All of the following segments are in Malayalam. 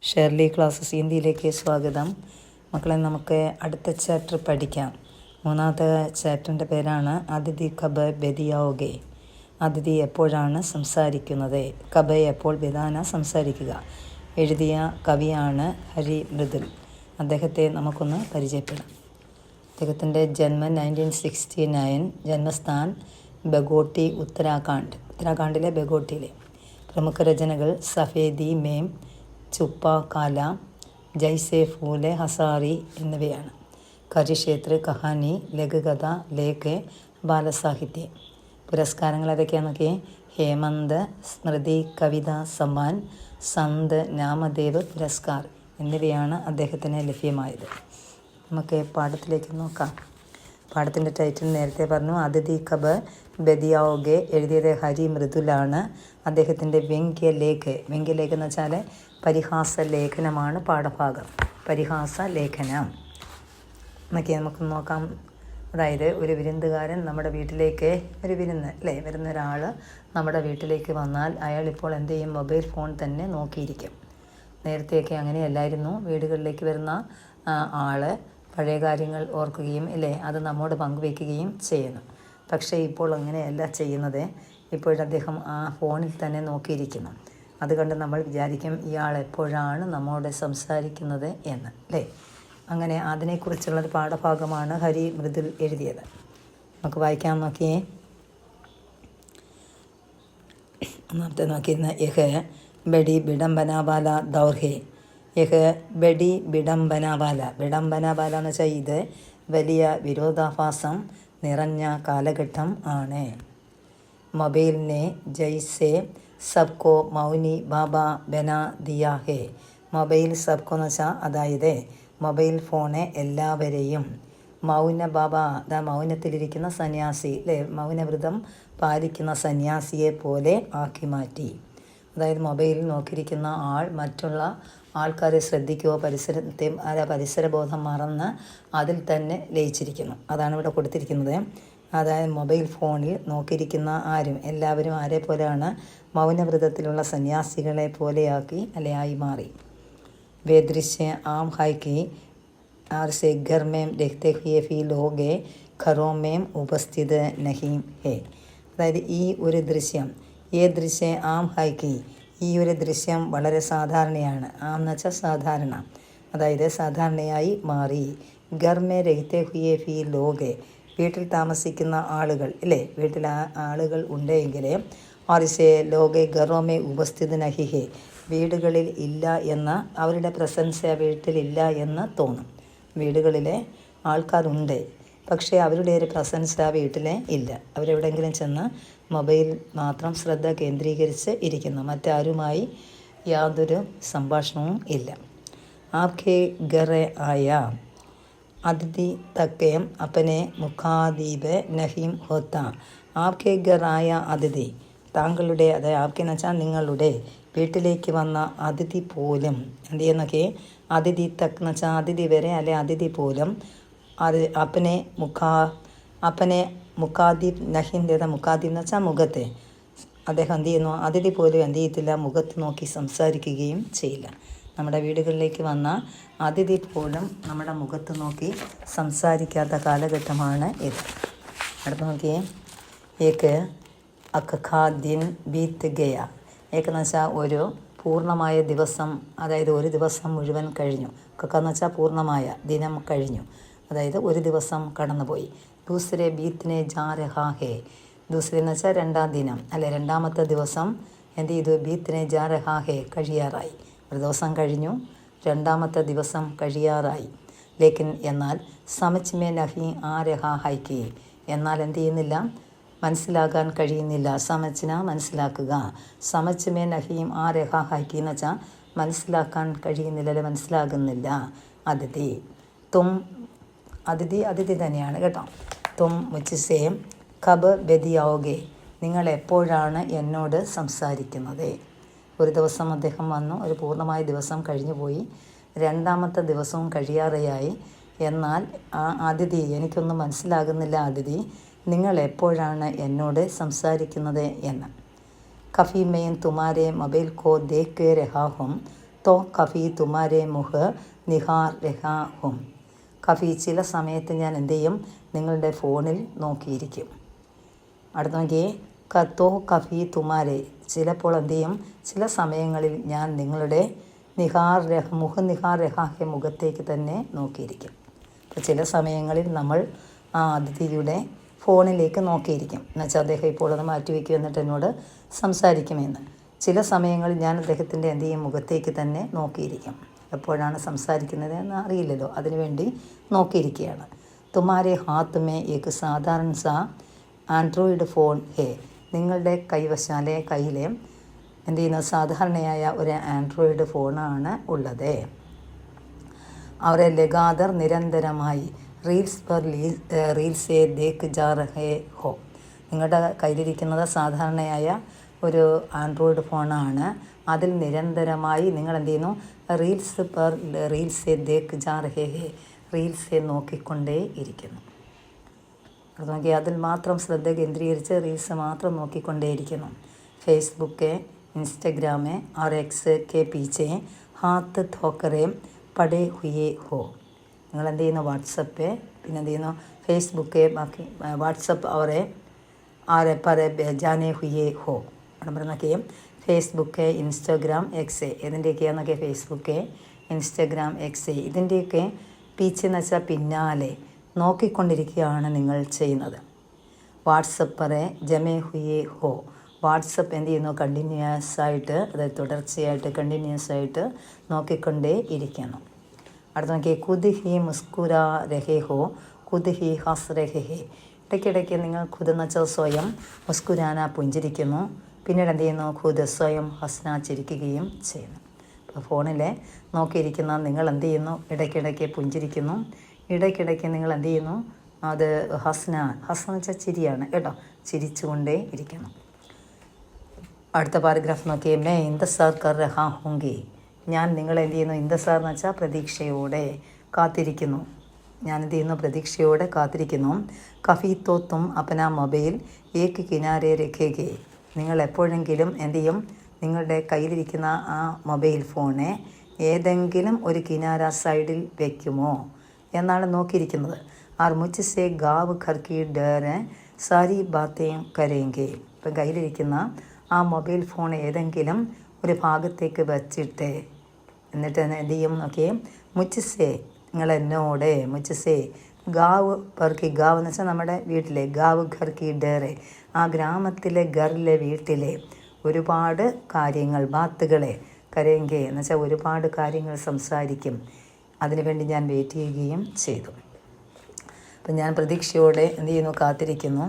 ഷെർലി ക്ലാസ്സസ് ഹിന്ദിയിലേക്ക് സ്വാഗതം. മക്കളെ, നമുക്ക് അടുത്ത ചാപ്റ്റർ പഠിക്കാം. മൂന്നാമത്തെ ചാപ്റ്ററിൻ്റെ പേരാണ് അതിഥി കബ് ബെദിയാവുകെ. അതിഥി എപ്പോഴാണ് സംസാരിക്കുന്നത്? കബ് എപ്പോൾ ബെദാന സംസാരിക്കുക. എഴുതിയ കവിയാണ് ഹരി മൃദുൽ. അദ്ദേഹത്തെ നമുക്കൊന്ന് പരിചയപ്പെടാം. അദ്ദേഹത്തിൻ്റെ ജന്മം 1969, ജന്മസ്ഥാൻ ബഗോട്ടി, ഉത്തരാഖണ്ഡിലെ ബഗോട്ടിയിലെ. പ്രമുഖ രചനകൾ സഫേദി മേം, ചുപ്പ കാല, ജൈസെ ഫൂലെ ഹസാരി എന്നിവയാണ്. കരിക്ഷേത്ര, കഹാനി, ലഘുകഥ, ലേഖ്, ബാലസാഹിത്യം. പുരസ്കാരങ്ങൾ ഏതൊക്കെയാണെന്നൊക്കെ: ഹേമന്ത് സ്മൃതി കവിത സമ്മാൻ, സന്ത് നാമദേവ് പുരസ്കാർ എന്നിവയാണ് അദ്ദേഹത്തിന് ലഭ്യമായത്. നമുക്ക് പാഠത്തിലേക്ക് നോക്കാം. പാഠത്തിൻ്റെ ടൈറ്റിൽ നേരത്തെ പറഞ്ഞു, അതിഥി കബ് ബെദിയാവുകെ. എഴുതിയത് ഹരി മൃദുലാണ്. അദ്ദേഹത്തിൻ്റെ വ്യംഗ്യലേഖ് എന്ന് വെച്ചാൽ പരിഹാസ ലേഖനമാണ് പാഠഭാഗം. പരിഹാസ ലേഖനം എന്നൊക്കെ നമുക്ക് നോക്കാം. അതായത് ഒരു വിരുന്നുകാരൻ നമ്മുടെ വീട്ടിലേക്ക്, വരുന്ന ഒരാൾ നമ്മുടെ വീട്ടിലേക്ക് വന്നാൽ അയാൾ ഇപ്പോൾ എന്ത് ചെയ്യും? മൊബൈൽ ഫോൺ തന്നെ നോക്കിയിരിക്കും. നേരത്തെയൊക്കെ അങ്ങനെയല്ലായിരുന്നു. വീടുകളിലേക്ക് വരുന്ന ആൾ പഴയ കാര്യങ്ങൾ ഓർക്കുകയും അത് നമ്മോട് പങ്കുവയ്ക്കുകയും ചെയ്യുന്നു. പക്ഷേ ഇപ്പോൾ അങ്ങനെയല്ല ചെയ്യുന്നത്. ഇപ്പോഴദ്ദേഹം ആ ഫോണിൽ തന്നെ നോക്കിയിരിക്കുന്നു. അതുകൊണ്ട് നമ്മൾ വിചാരിക്കും ഇയാൾ എപ്പോഴാണ് നമ്മോട് സംസാരിക്കുന്നത് എന്ന്, അങ്ങനെ അതിനെക്കുറിച്ചുള്ളൊരു പാഠഭാഗമാണ് ഹരി മൃദുൽ എഴുതിയത്. നമുക്ക് വായിക്കാൻ നോക്കിയേ. ഒന്നാമത്തെ നോക്കിയിരുന്ന യഹ് ബഡി ബിഡംബനാവാല ദൗർഹെ. യഹ് ബഡി ബിഡംബനാവാല എന്ന് വെച്ചാൽ ഇത് വലിയ വിരോധാഭാസം നിറഞ്ഞ കാലഘട്ടം ആണ്. മൊബൈലിനെ ജൈസെ സബ്കോ മൗനി ബാബ ബനാ ദിയാ ഹേ. മൊബൈൽ സബ്കോ എന്ന് വെച്ചാൽ അതായത് മൊബൈൽ ഫോണ് എല്ലാവരെയും മൗന ബാബ, മൗനത്തിലിരിക്കുന്ന സന്യാസി, മൗനവ്രതം പാലിക്കുന്ന സന്യാസിയെ പോലെ ആക്കി മാറ്റി. അതായത് മൊബൈലിൽ നോക്കിയിരിക്കുന്ന ആൾ മറ്റുള്ള ആൾക്കാരെ ശ്രദ്ധിക്കുകയോ പരിസരബോധം മറന്ന് അതിൽ തന്നെ ലയിച്ചിരിക്കുന്നു. അതാണ് ഇവിടെ കൊടുത്തിരിക്കുന്നത്. അതായത് മൊബൈൽ ഫോണിൽ നോക്കിയിരിക്കുന്ന എല്ലാവരും ആരെ പോലെയാണ്? മൗനവ്രതത്തിലുള്ള സന്യാസികളെ പോലെയാക്കി ആയി മാറി. വേ ദൃശ്യ ആം ഹൈക്കി ആർസെ ഘർ മേം രഹ്തെ ഹുയെ ഫി ലോകെ ഘറോ മേം ഉപസ്ഥിത് നഹീം ഹേ. അതായത് ഈ ഒരു ദൃശ്യം, ദൃശ്യ ആം ഹൈക്കി, ഈ ഒരു ദൃശ്യം വളരെ സാധാരണയാണ്. ആം എന്ന് വെച്ചാൽ സാധാരണ, അതായത് സാധാരണയായി മാറി. ഘർ മേ രഹ്തെ ഹുയെ ഫി ലോകെ, വീട്ടിൽ താമസിക്കുന്ന ആളുകൾ, വീട്ടിൽ ആളുകൾ ഉണ്ടെങ്കിൽ ആറിസെ ലോകെ ഘറോമേ ഉപസ്ഥിത് നഹിഹെ, വീടുകളിൽ ഇല്ല എന്ന, അവരുടെ പ്രസൻസ് വീട്ടിലില്ല എന്ന് തോന്നും. വീടുകളിലെ ആൾക്കാരുണ്ട്, പക്ഷേ അവരുടെ ഒരു പ്രസൻസ് ആ വീട്ടിൽ ഇല്ല. അവരെവിടെയെങ്കിലും ചെന്ന് മൊബൈൽ മാത്രം ശ്രദ്ധ കേന്ദ്രീകരിച്ച് ഇരിക്കുന്നു. മറ്റാരുമായി യാതൊരു സംഭാഷണവും ഇല്ല. ആപ്കെ ഘറെ ആയ അതിഥി തക്കേം അപ്പനെ മുഖാദീപ് നഹീം ഹോത്ത. ആപ്കെ ഘറായ അതിഥി, താങ്കളുടെ, അതായത് ആപ്കെ എന്ന് വെച്ചാൽ നിങ്ങളുടെ, വീട്ടിലേക്ക് വന്ന അതിഥി പോലും എന്ത് ചെയ്യുന്നൊക്കെ, അതിഥി തക്ക് എന്ന് വെച്ചാൽ അതിഥി വരെ, അതിഥി പോലും അപ്പനെ മുഖാദീപ് നഹീം മുഖാദീപ് എന്ന് വെച്ചാൽ മുഖത്തെ, അദ്ദേഹം എന്ത് ചെയ്യുന്നു? അതിഥി പോലും എന്ത് ചെയ്യത്തില്ല? മുഖത്ത് നോക്കി സംസാരിക്കുകയും ചെയ്യില്ല. നമ്മുടെ വീടുകളിലേക്ക് വന്ന അതിഥി പോലും നമ്മുടെ മുഖത്ത് നോക്കി സംസാരിക്കാത്ത കാലഘട്ടമാണ് ഇത്. അടുത്ത് നോക്കിയേ. ഏക്ക് അഖാ ദിൻ ബീത്ത് ഗയ. ഏക്കെന്ന് വെച്ചാൽ ഒരു പൂർണ്ണമായ ദിവസം, അതായത് ഒരു ദിവസം മുഴുവൻ കഴിഞ്ഞു. കക്കെന്ന് വെച്ചാൽ പൂർണ്ണമായ ദിനം കഴിഞ്ഞു, അതായത് ഒരു ദിവസം കടന്നുപോയി. ദൂസരെ ബീത്തിനെ ജാ രഹാ ഹേ. ദൂസരെ എന്ന് വെച്ചാൽ രണ്ടാം ദിനം, രണ്ടാമത്തെ ദിവസം എന്ത് ചെയ്തു? ബീത്തിനെ ജാ രഹാ ഹേ, കഴിയാറായി. ഒരു ദിവസം കഴിഞ്ഞു, രണ്ടാമത്തെ ദിവസം കഴിയാറായി. ലേക്കിൻ എന്നാൽ സമച്ച് മേ നഹി ആ രഹാ ഹൈക്കി, എന്നാൽ എന്ത് ചെയ്യുന്നില്ല? മനസ്സിലാകാൻ കഴിയുന്നില്ല. സമച്ചിന മനസ്സിലാക്കുക, സമച്ച് മേ നഹീം ആ രഹാ ഹൈക്കി എന്ന് വെച്ചാൽ മനസ്സിലാക്കാൻ കഴിയുന്നില്ല, മനസ്സിലാകുന്നില്ല. അതിഥി തും, അതിഥി തന്നെയാണ് കേട്ടോ. തും മുച്ഛ്സേ കബ് ബെദിയാവുകെ, നിങ്ങൾ എപ്പോഴാണ് എന്നോട് സംസാരിക്കുന്നത്? ഒരു ദിവസം അദ്ദേഹം വന്നു, ഒരു പൂർണ്ണമായ ദിവസം കഴിഞ്ഞു പോയി, രണ്ടാമത്തെ ദിവസവും കഴിയാറെയായി. എന്നാൽ ആ അതിഥി, എനിക്കൊന്നും മനസ്സിലാകുന്നില്ല അതിഥി, നിങ്ങൾ എപ്പോഴാണ് എന്നോട് സംസാരിക്കുന്നത് എന്ന്. കഫി മെയിൻ തുമാരെ മൊബൈൽ കോ ദേഖ് രഹാ ഹും തോ കഫി തുമാരെ മുഹ് നിഹാർ രഹാ ഹും. കഫി ചില സമയത്ത് ഞാൻ എന്ത് ചെയ്യും, നിങ്ങളുടെ ഫോണിൽ നോക്കിയിരിക്കും. അടുത്ത നോക്കിയേ, കത്തോ കഫി തുമാരെ, ചിലപ്പോൾ എന്ത് ചെയ്യും, ചില സമയങ്ങളിൽ ഞാൻ നിങ്ങളുടെ നിഹാർ രഹാഹെ മുഖത്തേക്ക് തന്നെ നോക്കിയിരിക്കും. അപ്പോൾ ചില സമയങ്ങളിൽ നമ്മൾ ആ അതിഥിയുടെ ഫോണിലേക്ക് നോക്കിയിരിക്കും. എന്നുവെച്ചാൽ അദ്ദേഹം ഇപ്പോൾ അത് മാറ്റിവെക്കും എന്നിട്ട് എന്നോട് സംസാരിക്കുമെന്ന്. ചില സമയങ്ങളിൽ ഞാൻ അദ്ദേഹത്തിൻ്റെ എന്ത് ചെയ്യും, മുഖത്തേക്ക് തന്നെ നോക്കിയിരിക്കും. എപ്പോഴാണ് സംസാരിക്കുന്നത് എന്ന് അറിയില്ലല്ലോ, അതിനുവേണ്ടി നോക്കിയിരിക്കുകയാണ്. തുമാരെ ഹാത്ത് മേ ഏക് സാധാരണ സാ ആൻഡ്രോയിഡ് ഫോൺ ഹേ, നിങ്ങളുടെ കൈവശാലെ കയ്യിലെ എന്ത് ചെയ്യുന്നു, സാധാരണയായ ഒരു ആൻഡ്രോയിഡ് ഫോണാണ് ഉള്ളത്. അവരെ ലഗാതർ നിരന്തരമായി റീൽസേ ദേഖ് ജാ രഹേ ഹോ, നിങ്ങളുടെ കയ്യിലിരിക്കുന്നത് സാധാരണയായ ഒരു ആൻഡ്രോയിഡ് ഫോണാണ്. അതിൽ നിരന്തരമായി നിങ്ങൾ എന്ത് ചെയ്യുന്നു, റീൽസേ ദേഖ് ജാ രഹേ ഹേ, റീൽസെ നോക്കിക്കൊണ്ടേ ഇരിക്കുന്നു. അത് നോക്കി അതിൽ മാത്രം ശ്രദ്ധ കേന്ദ്രീകരിച്ച് റീൽസ് മാത്രം നോക്കിക്കൊണ്ടേയിരിക്കുന്നു. ഫേസ്ബുക്ക്, ഇൻസ്റ്റഗ്രാമ് और एक्स के पीछे हाथ धोकर पड़े हुए हो. നിങ്ങൾ എന്ത് ചെയ്യുന്നു, വാട്സപ്പ്, പിന്നെ എന്ത് ചെയ്യുന്നു, ഫേസ്ബുക്ക്, ബാക്കി വാട്സപ്പ് और पर जाने हुए हो. അവിടെ നോക്കിയേ, ഫേസ്ബുക്ക്, ഇൻസ്റ്റഗ്രാം, എക്സ്, ഇതിൻ്റെയൊക്കെയാണെന്നൊക്കെ ഫേസ്ബുക്ക്, ഇൻസ്റ്റഗ്രാം, എക്സ്, ഇതിൻ്റെയൊക്കെ പീച്ചെന്ന് വെച്ചാൽ പിന്നാലെ നോക്കിക്കൊണ്ടിരിക്കുകയാണ് നിങ്ങൾ ചെയ്യുന്നത്. വാട്സപ്പറെ ജമേ ഹുയേ ഹോ, വാട്സപ്പ് എന്ത് ചെയ്യുന്നു, കണ്ടിന്യൂസ് ആയിട്ട്, അതായത് തുടർച്ചയായിട്ട് കണ്ടിന്യൂസ് ആയിട്ട് നോക്കിക്കൊണ്ടേ ഇരിക്കുന്നു. അടുത്ത നോക്കിയേ, ഖുദ് ഹി മുസ്കുരാ രഹേ ഹോ ഖുദ് ഹി ഹസ് രഹേ ഹേ, ഇടയ്ക്കിടയ്ക്ക് നിങ്ങൾ ഖുദ് എന്ന് വെച്ചാൽ സ്വയം, മുസ്കുരാന പുഞ്ചിരിക്കുന്നു, പിന്നീട് എന്ത് ചെയ്യുന്നു, ഖുദ് സ്വയം ഹസ്ന ചിരിക്കുകയും ചെയ്യുന്നു. അപ്പോൾ ഫോണിൽ നോക്കിയിരിക്കുന്ന നിങ്ങൾ എന്ത് ചെയ്യുന്നു, ഇടയ്ക്കിടയ്ക്ക് പുഞ്ചിരിക്കുന്നു, ഇടയ്ക്കിടയ്ക്ക് നിങ്ങൾ എന്ത് ചെയ്യുന്നു, അത് ഹസ്ന എന്ന് വെച്ചാൽ ചിരിയാണ് കേട്ടോ, ചിരിച്ചുകൊണ്ടേ ഇരിക്കണം. അടുത്ത പാരഗ്രാഫ് നോക്കിയേ, മേ ഇന്തസാർ കർ രഹാ ഹൂങ്കി, ഞാൻ നിങ്ങളെ എന്ത് ചെയ്യുന്നു, ഇന്തസാർ എന്ന് വെച്ചാൽ പ്രതീക്ഷയോടെ കാത്തിരിക്കുന്നു, ഞാൻ എന്ത് ചെയ്യുന്നു, പ്രതീക്ഷയോടെ കാത്തിരിക്കുന്നു. കഫി തോ തും അപ്പന മൊബൈൽ ഏക്ക് കിനാരെ രഖേഗെ, നിങ്ങൾ എപ്പോഴെങ്കിലും എന്ത് ചെയ്യും, നിങ്ങളുടെ കയ്യിലിരിക്കുന്ന ആ മൊബൈൽ ഫോണ് ഏതെങ്കിലും ഒരു കിനാര സൈഡിൽ വയ്ക്കുമോ എന്നാണ് നോക്കിയിരിക്കുന്നത്. ആർ മുജ്സെ ഗാവ് ഘർക്കി ഡർ സാരി ബാത്തേം കരേങ്കെ, ഇപ്പം കയ്യിലിരിക്കുന്ന ആ മൊബൈൽ ഫോൺ ഏതെങ്കിലും ഒരു ഭാഗത്തേക്ക് വച്ചിട്ട് എന്നിട്ട് എന്ത് ചെയ്യും നോക്കിയേ, മുജ്സെ നിങ്ങൾ എന്നോട്, മുജ്സെ ഗാവ് പർക്കി, ഗാവ് എന്ന് വെച്ചാൽ നമ്മുടെ വീട്ടിലെ, ഗാവ് ഘർക്കി ഡേറെ, ആ ഗ്രാമത്തിലെ ഗറിലെ വീട്ടിലെ ഒരുപാട് കാര്യങ്ങൾ, ബാത്തുകളെ, കരേങ്കെ എന്ന് വെച്ചാൽ ഒരുപാട് കാര്യങ്ങൾ സംസാരിക്കും, അതിനുവേണ്ടി ഞാൻ വെയിറ്റ് ചെയ്യുകയും ചെയ്തു. അപ്പം ഞാൻ പ്രതീക്ഷയോടെ എന്ത് ചെയ്യുന്നു, കാത്തിരിക്കുന്നു.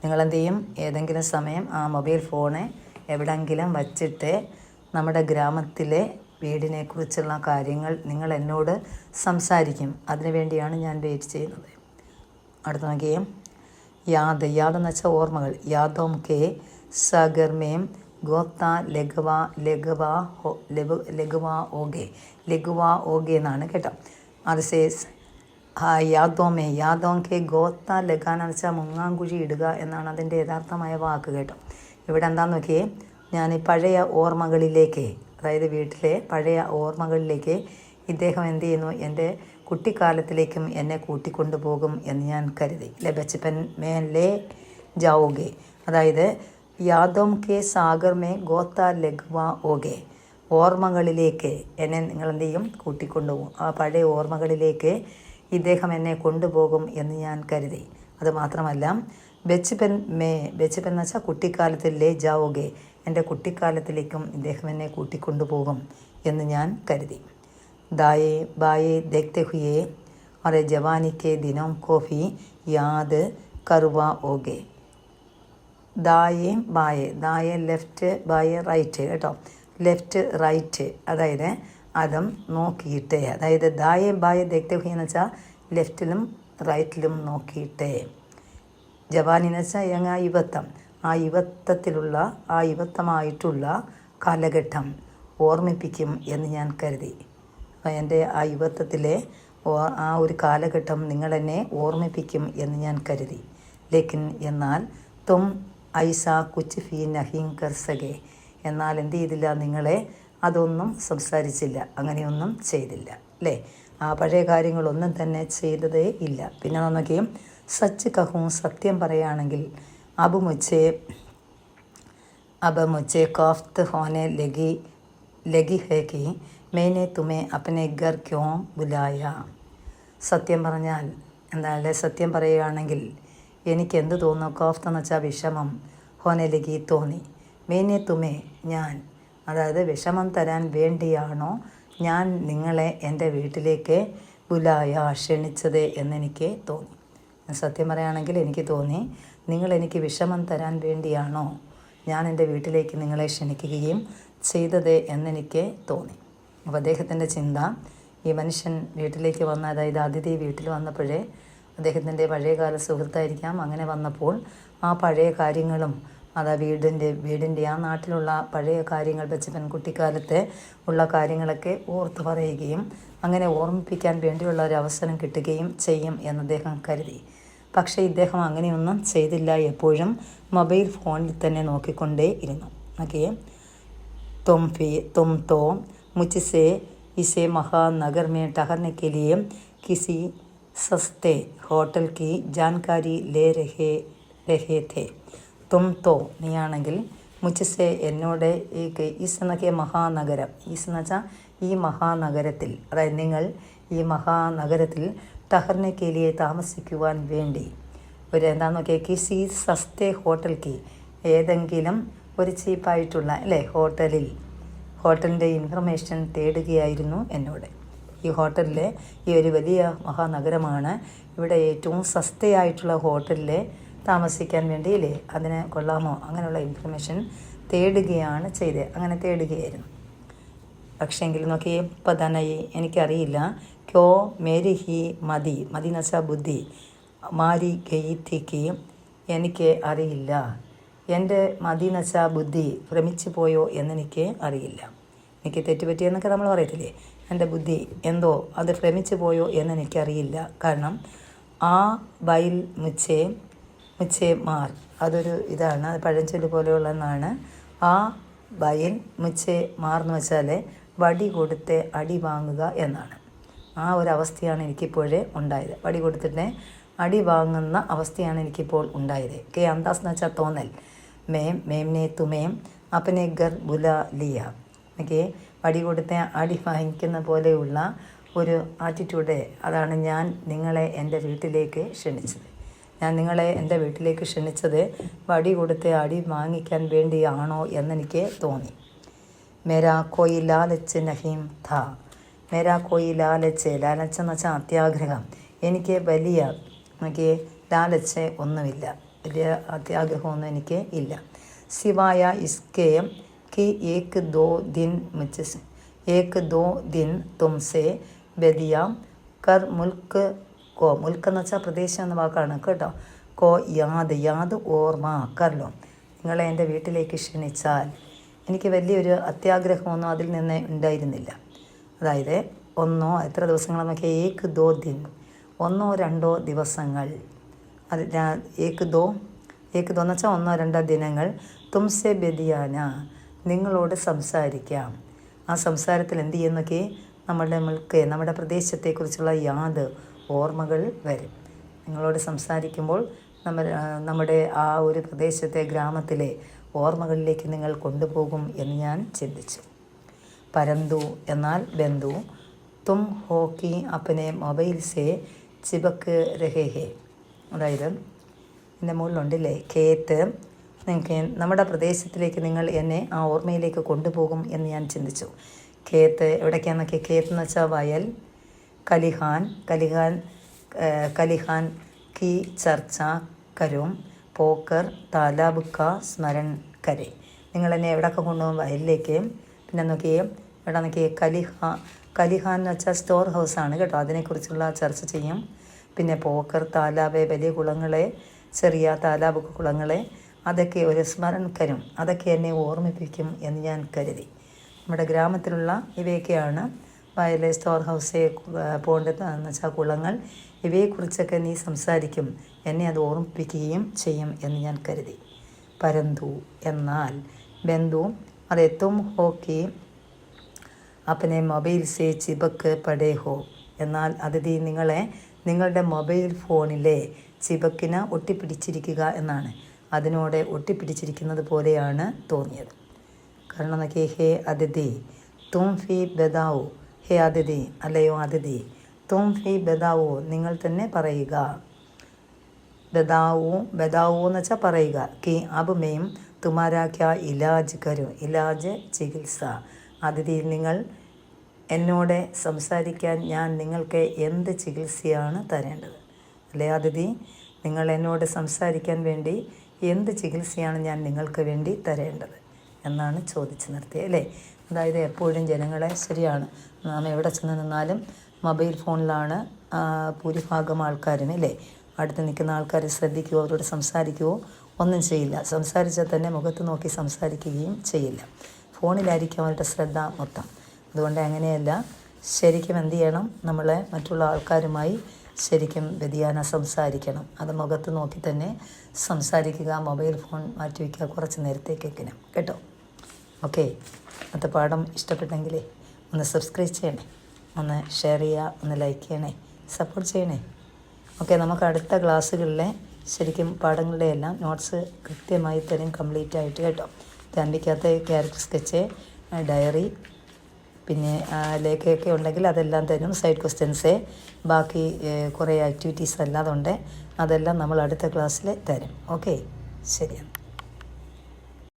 നിങ്ങളെന്ത് ചെയ്യും, ഏതെങ്കിലും സമയം ആ മൊബൈൽ ഫോണ് എവിടെയെങ്കിലും വച്ചിട്ട് നമ്മുടെ ഗ്രാമത്തിലെ വീടിനെക്കുറിച്ചുള്ള കാര്യങ്ങൾ നിങ്ങൾ എന്നോട് സംസാരിക്കും, അതിനുവേണ്ടിയാണ് ഞാൻ വെയിറ്റ് ചെയ്യുന്നത്. അടുത്ത നോക്കിയേ, യാദ് എന്ന് വെച്ചാൽ ഓർമ്മകൾ, യാദോം കെ സഗർമേം ഗോത്ത ലഘുവാ ഓഗെ എന്നാണ് കേട്ടോ. അത് സേസ് യാദോം കെ ഗോത്ത ലഗാന എന്ന് വെച്ചാൽ മുങ്ങാങ്കുഴി ഇടുക എന്നാണ് അതിൻ്റെ യഥാർത്ഥമായ വാക്ക് കേട്ടോ. ഇവിടെ എന്താണെന്ന് നോക്കിയേ, ഞാൻ പഴയ ഓർമ്മകളിലേക്ക്, അതായത് വീട്ടിലെ പഴയ ഓർമ്മകളിലേക്ക് ഇദ്ദേഹം എന്ത് ചെയ്യുന്നു, എൻ്റെ കുട്ടിക്കാലത്തിലേക്കും എന്നെ കൂട്ടിക്കൊണ്ടുപോകും എന്ന് ഞാൻ കരുതി. ലെ ബച്ചപ്പൻ മേ ലേ ജാവോഗെ, അതായത് യാദോം കെ സാഗർ മേ ഗോത്ത ലഘുവ ഓഗെ, ഓർമ്മകളിലേക്ക് എന്നെ നിങ്ങൾ എന്ത് ചെയ്യും, കൂട്ടിക്കൊണ്ടുപോകും, ആ പഴയ ഓർമ്മകളിലേക്ക് ഇദ്ദേഹം എന്നെ കൊണ്ടുപോകും എന്ന് ഞാൻ കരുതി. അതുമാത്രമല്ല, ബച്ചപ്പൻ എന്ന് വെച്ചാൽ കുട്ടിക്കാലത്തിൽ, ലേ ജാവോഗെ, എൻ്റെ കുട്ടിക്കാലത്തിലേക്കും ഇദ്ദേഹം എന്നെ കൂട്ടിക്കൊണ്ടുപോകും എന്ന് ഞാൻ കരുതി. ദായേ ബായേ ദേഖ്തെ ഹുയേ और जवानी के दिनों को भी याद करवा ओगे. ദായേ ബായേ, ദായേ ലെഫ്റ്റ്, ബായേ റൈറ്റ് കേട്ടോ, ലെഫ്റ്റ് റൈറ്റ്, അതായത് അതും നോക്കിയിട്ട്, അതായത് ദായേ ബായേ ദേഖ്തെ ഹുയേ എന്ന് വെച്ചാൽ ലെഫ്റ്റിലും റൈറ്റിലും നോക്കിയിട്ട്, ജവാനി എന്ന് വെച്ചാൽ യുവത്വം, ആ യുവത്വമായിട്ടുള്ള കാലഘട്ടം ഓർമ്മിപ്പിക്കും എന്ന് ഞാൻ കരുതി. അപ്പോൾ എൻ്റെ ആ യുവത്വത്തിലെ ആ ഒരു കാലഘട്ടം നിങ്ങളെന്നെ ഓർമ്മിപ്പിക്കും എന്ന് ഞാൻ കരുതി. ലേക്കിൻ എന്നാൽ തും ഐസ കുച്ച് ഫി നഹീം കർ സകെ, എന്നാൽ എന്ത് ചെയ്തില്ല, നിങ്ങളെ അതൊന്നും സംസാരിച്ചില്ല, അങ്ങനെയൊന്നും ചെയ്തില്ല അല്ലേ. ആ പഴയ കാര്യങ്ങളൊന്നും തന്നെ ചെയ്തതേ ഇല്ല. പിന്നെ നോക്കിയും സച്ച് കഹും, സത്യം പറയുകയാണെങ്കിൽ अब मुझे कफ्त होने लगी है कि मैंने तुम्हें अपने घर क्यों बुलाया. സത്യം പറഞ്ഞാൽ എന്തായാലും സത്യം പറയുകയാണെങ്കിൽ എനിക്ക് എന്ത് തോന്നുന്നു, കോഫ്ത് എന്ന് വെച്ചാൽ വിഷമം, ഹോനലഗി തോന്നി, മേനെ തുമേ ഞാൻ, അതായത് വിഷമം തരാൻ വേണ്ടിയാണോ ഞാൻ നിങ്ങളെ എൻ്റെ വീട്ടിലേക്ക് ബുലായ ക്ഷണിച്ചത് എന്നെനിക്ക് തോന്നി. സത്യം പറയുകയാണെങ്കിൽ എനിക്ക് തോന്നി നിങ്ങളെനിക്ക് വിഷമം തരാൻ വേണ്ടിയാണോ ഞാൻ എൻ്റെ വീട്ടിലേക്ക് നിങ്ങളെ ക്ഷണിക്കുകയും ചെയ്തത് എന്നെനിക്ക് തോന്നി. അപ്പോൾ അദ്ദേഹത്തിൻ്റെ ചിന്ത, ഈ മനുഷ്യൻ വീട്ടിലേക്ക് വന്ന, അതായത് അതിഥി വീട്ടിൽ വന്നപ്പോഴേ അദ്ദേഹത്തിൻ്റെ പഴയകാല സുഹൃത്തായിരിക്കാം. അങ്ങനെ വന്നപ്പോൾ ആ പഴയ കാര്യങ്ങളും അതാ വീടിൻ്റെ ആ നാട്ടിലുള്ള പഴയ കാര്യങ്ങൾ വെച്ച് പെൺകുട്ടിക്കാലത്തെ ഉള്ള കാര്യങ്ങളൊക്കെ ഓർത്ത് പറയുകയും അങ്ങനെ ഓർമ്മിപ്പിക്കാൻ വേണ്ടിയുള്ള ഒരു അവസരം കിട്ടുകയും ചെയ്യും എന്ന് അദ്ദേഹം കരുതി. പക്ഷേ ഇദ്ദേഹം അങ്ങനെയൊന്നും ചെയ്തില്ല. എപ്പോഴും മൊബൈൽ ഫോണിൽ തന്നെ നോക്കിക്കൊണ്ടേ ഇരുന്നു. ഓക്കെ, तुम तो मुझसे इसे महानगर में ठहरने के लिए किसी सस्ते होटल की जानकारी ले रहे थे. तुम तो നീയാണെങ്കിൽ മുച്ചസെ എന്നോട് ഈസ് എന്നൊക്കെ മഹാനഗരം, ഈസ് എന്ന് വെച്ചാൽ ഈ മഹാനഗരത്തിൽ, അതായത് നിങ്ങൾ ഈ മഹാനഗരത്തിൽ ടഹർനെ കേലിയെ താമസിക്കുവാൻ വേണ്ടി ഒരു എന്താണെന്ന് നോക്കിയാൽ കിസി സസ്തേ ഹോട്ടൽക്ക്, ഏതെങ്കിലും ഒരു ചീപ്പായിട്ടുള്ള അല്ലേ ഹോട്ടലിൻ്റെ ഇൻഫർമേഷൻ തേടുകയായിരുന്നു എന്നോട്. ഈ ഹോട്ടലിൽ ഈ ഒരു വലിയ മഹാനഗരമാണ്, ഇവിടെ ഏറ്റവും സസ്തയായിട്ടുള്ള ഹോട്ടലിൽ താമസിക്കാൻ വേണ്ടിയില്ലേ, അതിന് കൊള്ളാമോ അങ്ങനെയുള്ള ഇൻഫർമേഷൻ തേടുകയാണ് ചെയ്തത്. അങ്ങനെ തേടുകയായിരുന്നു. പക്ഷേ എങ്കിലും നോക്കി ഇപ്പം തന്നെ എനിക്കറിയില്ല, ക്യോ മേരി ഹി മതി എന്ന് വെച്ചാൽ ബുദ്ധി, മാരി ഗയിത്തിക്ക്, എനിക്ക് അറിയില്ല എൻ്റെ മതി എന്ന് വെച്ചാൽ ബുദ്ധി ഭ്രമിച്ചു പോയോ എന്നെനിക്ക് അറിയില്ല. എനിക്ക് തെറ്റുപറ്റിയെന്നൊക്കെ നമ്മൾ പറയത്തില്ലേ, എൻ്റെ ബുദ്ധി എന്തോ അത് ഭ്രമിച്ചു പോയോ എന്നെനിക്കറിയില്ല. കാരണം ആ ബൈൽ മുച്ചേ മാർ, അതൊരു ഇതാണ്, അത് പഴഞ്ചൊല്ല് പോലെയുള്ളതെന്നാണ്. ആ ബൈൽ മുച്ചേ മാർ എന്ന് വെച്ചാൽ വടി കൊടുത്ത് അടി വാങ്ങുക എന്നാണ്. ആ ഒരു അവസ്ഥയാണ് എനിക്കിപ്പോഴേ ഉണ്ടായത്. വടി കൊടുത്തിട്ട് അടി വാങ്ങുന്ന അവസ്ഥയാണ് എനിക്കിപ്പോൾ ഉണ്ടായത്. കെ അന്താസ് എന്ന് വെച്ചാൽ തോന്നൽ. മേംനെ തുമേം അപ്പനെ ഗർ ബുല ലിയ. ഓക്കെ, വടി കൊടുത്ത് അടി വാങ്ങിക്കുന്ന പോലെയുള്ള ഒരു ആറ്റിറ്റ്യൂഡ്, അതാണ് ഞാൻ നിങ്ങളെ എൻ്റെ വീട്ടിലേക്ക് ക്ഷണിച്ചത്. ഞാൻ നിങ്ങളെ എൻ്റെ വീട്ടിലേക്ക് ക്ഷണിച്ചത് വടി കൊടുത്ത് അടി വാങ്ങിക്കാൻ വേണ്ടിയാണോ എന്നെനിക്ക് തോന്നി. മേരാ കോയി ലാലച്ച് നഹീം ഥാ. മേരാ കോയി ലാലച്ച് എന്ന് വെച്ചാൽ അത്യാഗ്രഹം. എനിക്ക് വലിയ ലാലച്ച് ഒന്നുമില്ല, വലിയ അത്യാഗ്രഹമൊന്നും എനിക്ക് ഇല്ല. സിവായ ഇസ്കേ कि एक दो दिन तुमसे बदिया कर മുൽക്ക് എന്ന് വെച്ചാൽ പ്രദേശം എന്ന വാക്കാണ് കേട്ടോ. കോ യാദ് ഓർമ്മ കർലോ, നിങ്ങളെ എൻ്റെ വീട്ടിലേക്ക് ക്ഷണിച്ചാൽ എനിക്ക് വലിയൊരു അത്യാഗ്രഹമൊന്നും അതിൽ നിന്ന് ഉണ്ടായിരുന്നില്ല. അതായത് എത്ര ദിവസങ്ങളെന്നൊക്കെ ഏക്ക് ദോ ദിൻ, 1-2 ദിവസങ്ങൾ, അത് ഏക്ക് ദോ എന്ന് വെച്ചാൽ 1-2 ദിനങ്ങൾ, തുംസെ ബദിയാന, നിങ്ങളോട് സംസാരിക്കാം. ആ സംസാരത്തിൽ എന്ത് ചെയ്യുന്നൊക്കെ നമ്മുടെ പ്രദേശത്തെക്കുറിച്ചുള്ള ഓർമ്മകൾ വരും. നിങ്ങളോട് സംസാരിക്കുമ്പോൾ നമ്മുടെ ആ ഒരു പ്രദേശത്തെ ഗ്രാമത്തിലെ ഓർമ്മകളിലേക്ക് നിങ്ങൾ കൊണ്ടുപോകും എന്ന് ഞാൻ ചിന്തിച്ചു. പരന്തു എന്നാൽ ബന്ധു, തും ഹോക്കി അപ്പനെ മൊബൈൽ സേ ചിബക്ക് രഹേ, അതായത് എൻ്റെ മുകളിലുണ്ടല്ലേ കേത്ത്, നിങ്ങൾക്ക് നമ്മുടെ പ്രദേശത്തിലേക്ക് നിങ്ങൾ എന്നെ ആ ഓർമ്മയിലേക്ക് കൊണ്ടുപോകും എന്ന് ഞാൻ ചിന്തിച്ചു. കേത്ത് എവിടേക്കാന്നൊക്കെ, കേത്ത് എന്ന് വെച്ചാൽ വയൽ, കലിഹാൻ കി ചർച്ച കരും, പോക്കർ താലാബ് കാ സ്മരൺ കരെ. നിങ്ങളെന്നെ എവിടെയൊക്കെ കൊണ്ടുപോകും, വയലിലേക്ക്. പിന്നെ നോക്കിയേ എവിടെ നോക്കിയേ കലിഹാൻ എന്ന് വെച്ചാൽ സ്റ്റോർ ഹൗസാണ് കേട്ടോ, അതിനെക്കുറിച്ചുള്ള ചർച്ച ചെയ്യും. പിന്നെ പോക്കർ താലാബ്, വലിയ കുളങ്ങളെ, ചെറിയ താലാബ് കുളങ്ങളെ, അതൊക്കെ ഒരു സ്മരൺ കരും, അതൊക്കെ എന്നെ ഓർമ്മിപ്പിക്കും എന്ന് ഞാൻ കരുതി. നമ്മുടെ ഗ്രാമത്തിലുള്ള ഇവയൊക്കെയാണ് വയൽ, സ്റ്റോർ ഹൗസ്, പോണ്ടത് എന്ന് വെച്ചാൽ കുളങ്ങൾ, ഇവയെക്കുറിച്ചൊക്കെ നീ സംസാരിക്കും, എന്നെ അത് ഓർമ്മിപ്പിക്കുകയും ചെയ്യും എന്ന് ഞാൻ കരുതി. പരന്തു എന്നാൽ ബന്ധു, അതെ തും ഹോക്കി അപ്പനെ മൊബൈൽ സേ ചിബക്ക് പടേ ഹോ. എന്നാൽ അതിഥി നിങ്ങളുടെ മൊബൈൽ ഫോണിലെ ചിബക്കിനെ ഒട്ടിപ്പിടിച്ചിരിക്കുക എന്നാണ്. അതിനോട് ഒട്ടിപ്പിടിച്ചിരിക്കുന്നത് പോലെയാണ് തോന്നിയത്. കാരണം നോക്കി, ഹേ അതിഥി തും ഫി ബദാവോ. ഹേ അതിഥി, അല്ലയോ അതിഥി, തും ഫി ബദാവോ, നിങ്ങൾ തന്നെ പറയുക. ബദാവോ എന്ന് വെച്ചാൽ പറയുക. കി അബ് മേം തുമാരാ ക്യാ ഇലാജ് കരും. ഇലാജ് ചികിത്സ. അതിഥി, നിങ്ങൾ എന്നോട് സംസാരിക്കാൻ ഞാൻ നിങ്ങൾക്ക് എന്ത് ചികിത്സയാണ് തരേണ്ടത്? അല്ലേ അതിഥി, നിങ്ങൾ എന്നോട് സംസാരിക്കാൻ വേണ്ടി എന്ത് ചികിത്സയാണ് ഞാൻ നിങ്ങൾക്ക് വേണ്ടി തരേണ്ടത് എന്നാണ് ചോദിച്ചു നിർത്തിയത്, അല്ലേ? അതായത് എപ്പോഴും ജനങ്ങളെ, ശരിയാണ്, നാം എവിടെ ചെന്ന് നിന്നാലും മൊബൈൽ ഫോണിലാണ് ഭൂരിഭാഗം ആൾക്കാരും, അല്ലേ? അടുത്ത് നിൽക്കുന്ന ആൾക്കാർ ശ്രദ്ധിക്കുകയോ അവരോട് സംസാരിക്കുകയോ ഒന്നും ചെയ്യില്ല. സംസാരിച്ചാൽ തന്നെ മുഖത്ത് നോക്കി സംസാരിക്കുകയും ചെയ്യില്ല. ഫോണിലായിരിക്കും അവരുടെ ശ്രദ്ധ മൊത്തം. അതുകൊണ്ട് അങ്ങനെയല്ല, ശരിക്കും എന്ത് ചെയ്യണം, നമ്മൾ മറ്റുള്ള ആൾക്കാരുമായി ശരിക്കും വ്യതിയാനം സംസാരിക്കണം. അത് മുഖത്ത് നോക്കി തന്നെ സംസാരിക്കുക. മൊബൈൽ ഫോൺ മാറ്റി വയ്ക്കുക കുറച്ച് നേരത്തേക്കെങ്കിലും, കേട്ടോ? ഓക്കെ, ഇന്നത്തെ പാഠം ഇഷ്ടപ്പെട്ടെങ്കിൽ ഒന്ന് സബ്സ്ക്രൈബ് ചെയ്യണേ, ഒന്ന് ഷെയർ ചെയ്യുക, ഒന്ന് ലൈക്ക് ചെയ്യണേ, സപ്പോർട്ട് ചെയ്യണേ. ഓക്കെ, നമുക്ക് അടുത്ത ക്ലാസ്സുകളിലെ ശരിക്കും പാഠങ്ങളുടെ എല്ലാം നോട്ട്സ് കൃത്യമായി തരും, കംപ്ലീറ്റ് ആയിട്ട്, കേട്ടോ? തമ്പിക്കകത്ത് ക്യാരക്ടർ സ്കെച്ച്, ഡയറി, പിന്നെ ലേഖയൊക്കെ ഉണ്ടെങ്കിൽ അതെല്ലാം തരും. സൈഡ് ക്വസ്റ്റ്യൻസ്, ബാക്കി കുറേ ആക്ടിവിറ്റീസ് അല്ലാതെ ഉണ്ട്. അതെല്ലാം നമ്മൾ അടുത്ത ക്ലാസ്സിൽ തരും. ഓക്കെ, ശരിയാണ്.